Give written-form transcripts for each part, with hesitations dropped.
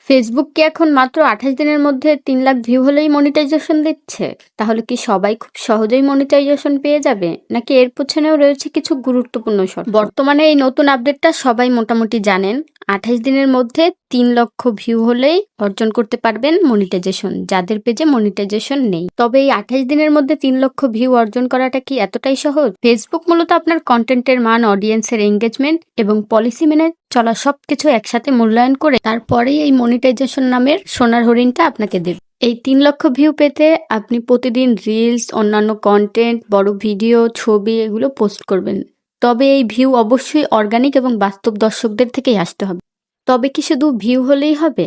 Facebook কি এখন মাত্র ২৮ দিনের মধ্যে ৩ লাখ ভিউ হলেই মনিটাইজেশন দিচ্ছে? তাহলে কি সবাই খুব সহজেই মনিটাইজেশন পেয়ে যাবে? নাকি এর পেছনেও রয়েছে কিছু গুরুত্বপূর্ণ শর্ত? বর্তমানে এই নতুন আপডেটটা সবাই মোটামুটি জানেন। ২৮ দিনের মধ্যে ৩ লক্ষ ভিউ হলেই অর্জন করতে পারবেন মনিটাইজেশন, যাদের পেজে মনিটাইজেশন নেই। তবে এই ২৮ দিনের মধ্যে ৩ লক্ষ ভিউ অর্জন করাটা কি এতটাই সহজ? ফেসবুক মূলত আপনার কনটেন্টের মান, অডিয়েন্সের এঙ্গেজমেন্ট এবং পলিসি মেনে চলা সবকিছু একসাথে মূল্যায়ন করে তারপরেই এই মনিটাইজেশন নামের সোনার হরিণটা আপনাকে দেবে। এই ৩ লক্ষ ভিউ পেতে আপনি প্রতিদিন রিলস, অন্যান্য কন্টেন্ট, বড় ভিডিও, ছবি এগুলো পোস্ট করবেন। তবে এই ভিউ অবশ্যই অর্গানিক এবং বাস্তব দর্শকদের থেকেই আসতে হবে। তবে কি শুধু ভিউ হলেই হবে?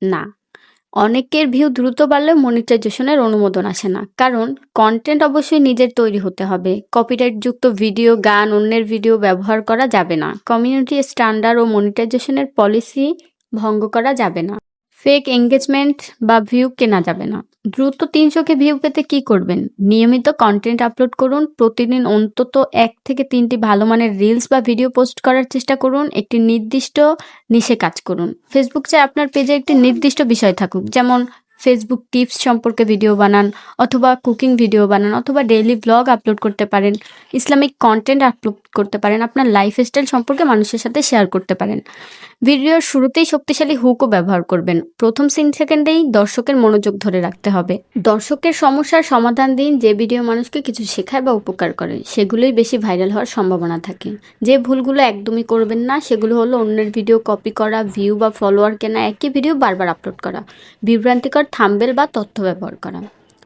না। অনেকের ভিউ দ্রুত বাড়লেও মনিটাইজেশনের অনুমোদন আসে না, কারণ কন্টেন্ট অবশ্যই নিজের তৈরি হতে হবে। কপিরাইট যুক্ত ভিডিও, গান, অন্যের ভিডিও ব্যবহার করা যাবে না। কমিউনিটি স্ট্যান্ডার্ড ও মনিটাইজেশনের পলিসি ভঙ্গ করা যাবে না। ফেক এঙ্গেজমেন্ট বা ভিউ কেনা যাবে না। দ্রুত ৩০০কে ভিউ পেতে কি করবেন? নিয়মিত কন্টেন্ট আপলোড করুন। প্রতিদিন অন্তত ১ থেকে ৩টি ভালো মানের রিলস বা ভিডিও পোস্ট করার চেষ্টা করুন। একটি নির্দিষ্ট নিশে কাজ করুন। ফেসবুক চায় আপনার পেজে একটি নির্দিষ্ট বিষয় থাকুক, যেমন ফেসবুক টিপস সম্পর্কে ভিডিও বানান, অথবা কুকিং ভিডিও বানান, অথবা ডেইলি ব্লগ আপলোড করতে পারেন, ইসলামিক কন্টেন্ট আপলোড করতে পারেন, আপনার লাইফস্টাইল সম্পর্কে মানুষের সাথে শেয়ার করতে পারেন। ভিডিওর শুরুতেই শক্তিশালী হুকও ব্যবহার করবেন। প্রথম সেকেন্ডেই দর্শকের মনোযোগ ধরে রাখতে হবে। দর্শকের সমস্যার সমাধান দিন। যে ভিডিও মানুষকে কিছু শেখায় বা উপকার করে সেগুলোই বেশি ভাইরাল হওয়ার সম্ভাবনা থাকে। যে ভুলগুলো একদমই করবেন না সেগুলো হলো অন্যের ভিডিও কপি করা, ভিউ বা ফলোয়ার কেনা, একই ভিডিও বারবার আপলোড করা, বিভ্রান্তিকর থাম্বনেল বা তথ্য ব্যবহার করা।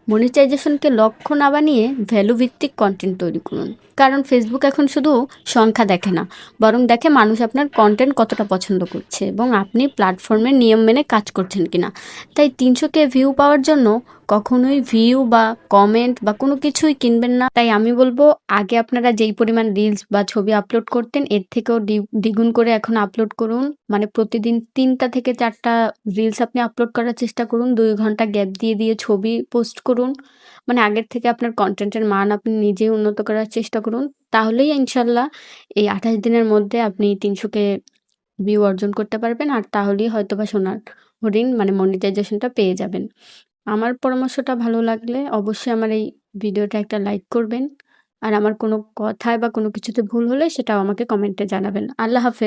মনিটাইজেশনকে লক্ষ্য না বানিয়ে ভ্যালু ভিত্তিক কন্টেন্ট তৈরি করুন, কারণ ফেসবুক এখন শুধু সংখ্যা দেখে না, বরং দেখে মানুষ আপনার কন্টেন্ট কতটা পছন্দ করছে এবং আপনি প্ল্যাটফর্মের নিয়ম মেনে কাজ করছেন কিনা। তাই ৩০০কে ভিউ পাওয়ার জন্য কখনোই ভিউ বা কমেন্ট বা কোনো কিছুই কিনবেন না। তাই আমি বলবো, আগে আপনারা যেই পরিমাণ রিলস বা ছবি আপলোড করতেন এর থেকেও দ্বিগুণ করে এখন আপলোড করুন। মানে প্রতিদিন ৩টা থেকে ৪টা রিলস আপনি আপলোড করার চেষ্টা করুন। ২ ঘন্টা গ্যাপ দিয়ে দিয়ে ছবি পোস্ট করুন। মানে আগের থেকে আপনার কন্টেন্টের মান আপনি নিজেই উন্নত করার চেষ্টা করুন। তাহলেই ইনশাল্লাহ এই ২৮ দিনের মধ্যে আপনি ৩০০কে ভিউ অর্জন করতে পারবেন। আর তাহলেই হয়তোবা সোনার হরিণ মানে মনিটাইজেশনটা পেয়ে যাবেন। আমার পরামর্শটা ভালো লাগলে অবশ্যই আমার এই ভিডিওটা একটা লাইক করবেন। আর আমার কোনো কথায় বা কোনো কিছুতে ভুল হলে সেটাও আমাকে কমেন্টে জানাবেন। আল্লাহ হাফেজ।